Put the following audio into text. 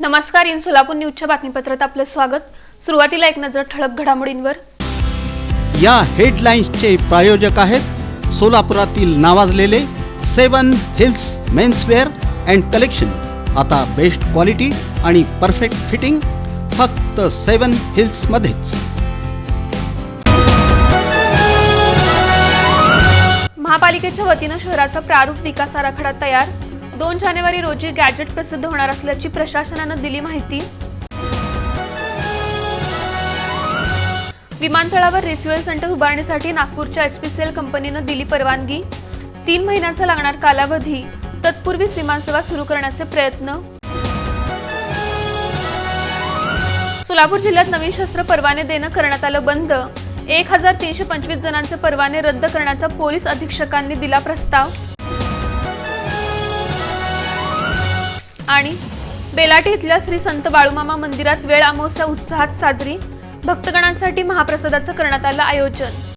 नमस्कार, इन सोलापूर न्यूजच्या बातमीपत्रात आपलं स्वागत। सुरुवातीला एक नजर ठळक घडामोडींवर। या हेडलाईन्सचे प्रायोजक आहेत सोलापुरातील नावाजलेले 7 हिल्स मेन्सवेअर अँड कलेक्शन। आता बेस्ट क्वालिटी आणि परफेक्ट फिटिंग फक्त 7 हिल्स मध्येच। महापालिकेच्या वतीने शहराचा प्रारूप विकास आराखडा तयार। 2 जानेवारी रोजी गॅजेट प्रसिद्ध होणार असल्याची प्रशासनाने दिली माहिती। विमानतळावर रिफ्युएल सेंटर उभारण्यासाठी नागपूरच्या HPCL कंपनीने दिली परवानगी। 3 महिन्यांचा लागणार कालावधी, तत्पूर्वीच विमानसेवा सुरू करण्याचे प्रयत्न। सोलापूर जिल्ह्यात नवीन शस्त्र परवाने देणे करण्यात आलं बंद। 1325 जणांचे परवाने रद्द करण्याचा पोलीस अधीक्षकांनी दिला प्रस्ताव। आणि बेलाटी इथल्या श्री संत बाळूमामा मंदिरात वेळ अमावस्या उत्साहात साजरी। भक्तगणांसाठी महाप्रसादाचं करण्यात आलं आयोजन।